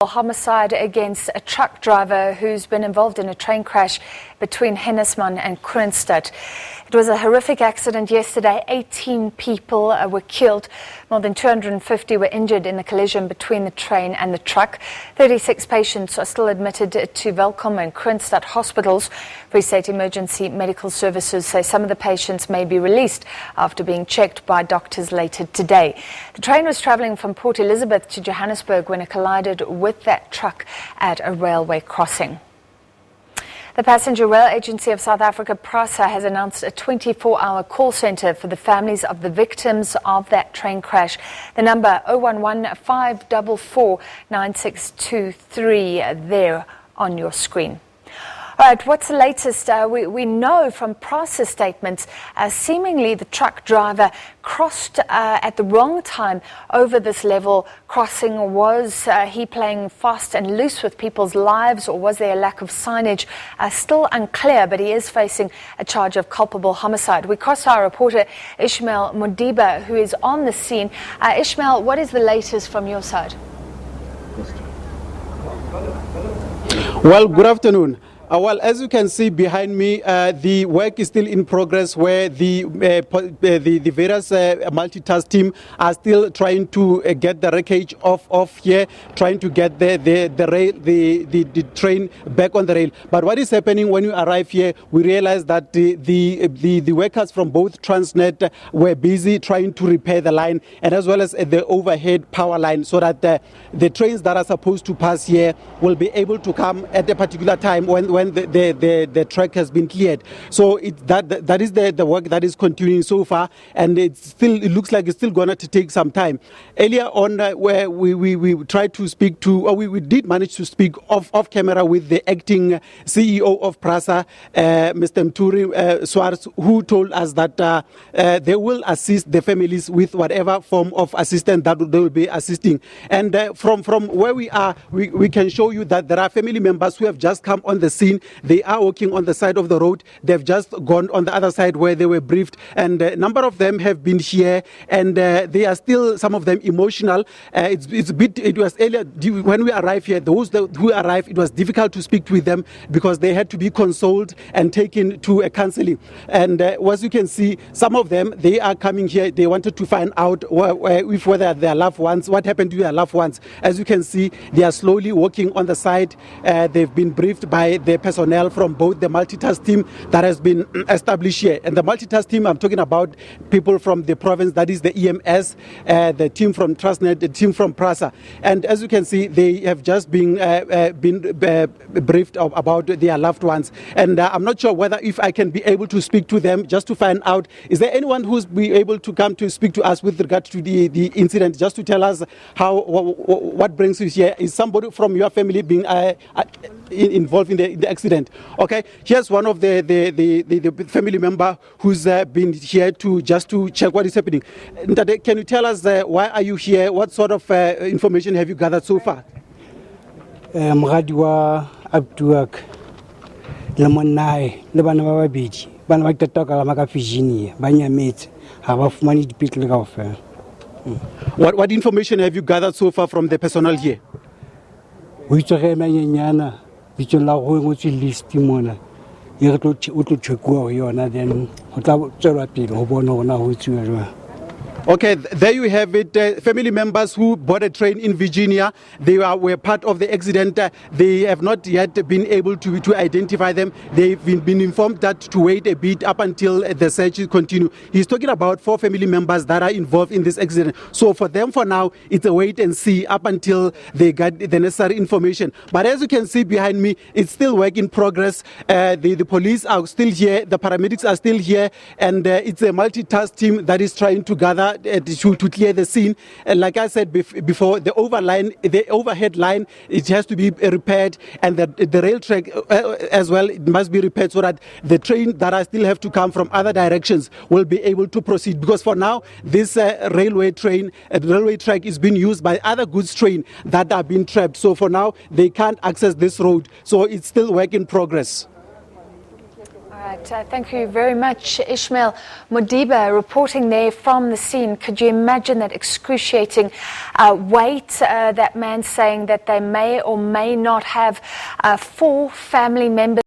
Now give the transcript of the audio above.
Homicide against a truck driver who's been involved in a train crash between Hennenman and Kroonstad. It was a horrific accident yesterday. 18 people were killed. More than 250 were injured in the collision between the train and the truck. 36 patients are still admitted to Welkom and Kroonstad hospitals. Free State Emergency Medical Services say some of the patients may be released after being checked by doctors later today. The train was travelling from Port Elizabeth to Johannesburg when it collided with that truck at a railway crossing. The Passenger Rail Agency of South Africa, PRASA, has announced a 24-hour call centre for the families of the victims of that train crash. The number 011-544-9623 there on your screen. All right, what's the latest? We know from PRASA statements, seemingly the truck driver crossed at the wrong time over this level crossing. Was he playing fast and loose with people's lives, or was there a lack of signage? Still unclear, but he is facing a charge of culpable homicide. We cross our reporter Ishmael Modiba, who is on the scene. Ishmael, what is the latest from your side? Well, good afternoon. Well, as you can see behind me, the work is still in progress, where the various multitask team are still trying to get the wreckage off here, trying to get the train back on the rail. But what is happening when you arrive here, we realize that the workers from both Transnet were busy trying to repair the line, and as well as the overhead power line, so that the trains that are supposed to pass here will be able to come at a particular time when the track has been cleared. So that is the work that is continuing so far, and it looks like it's still going to take some time. Earlier on, where we tried to speak to, or we did manage to speak off camera with the acting CEO of PRASA, Mr. Mturi Swartz, who told us that they will assist the families with whatever form of assistance that they will be assisting. And from where we are, we can show you that there are family members who have just come on the scene. They are walking on the side of the road. They've just gone on the other side where they were briefed, and a number of them have been here, and they are still, some of them, emotional. It was earlier when we arrived here, those who arrived, it was difficult to speak with them because they had to be consoled and taken to a counseling. And as you can see, some of them, they are coming here. They wanted to find out whether their loved ones, what happened to their loved ones. As you can see, they are slowly walking on the side. They've been briefed by the personnel from both the multitask team that has been established here. And the multitask team, I'm talking about people from the province, that is the EMS, the team from Transnet, the team from PRASA. And as you can see, they have just been briefed about their loved ones. And I'm not sure whether if I can be able to speak to them just to find out, is there anyone who's be able to come to speak to us with regard to the incident, just to tell us what brings you here? Is somebody from your family being involved in the accident? Okay, here's one of the family member who's been here to check what is happening. Can you tell us why are you here? What sort of information have you gathered so far? Mradwa Abduak Lamonai Lebana Babiji Banwak Tatoka Maka Fijini Banyamit have money to pick off. What information have you gathered so far from the personnel here? We took a man. It's a long way to list Timona. You have to check where you are, then without therapy, or one or now. Okay, there you have it. Family members who bought a train in Virginia, they were part of the accident. They have not yet been able to identify them. They've been informed that to wait a bit up until the search continue. He's talking about 4 family members that are involved in this accident. So for them, for now, it's a wait and see up until they get the necessary information. But as you can see behind me, it's still work in progress. The police are still here, the paramedics are still here, and it's a multitask team that is trying to gather to clear the scene. And like I said before, the overhead line, it has to be repaired, and the rail track as well, it must be repaired so that the train that still have to come from other directions will be able to proceed. Because for now, this railway track is being used by other goods train that are being trapped. So for now, they can't access this road. So it's still work in progress. Right, thank you very much, Ishmael Modiba, reporting there from the scene. Could you imagine that excruciating weight? That man saying that they may or may not have 4 family members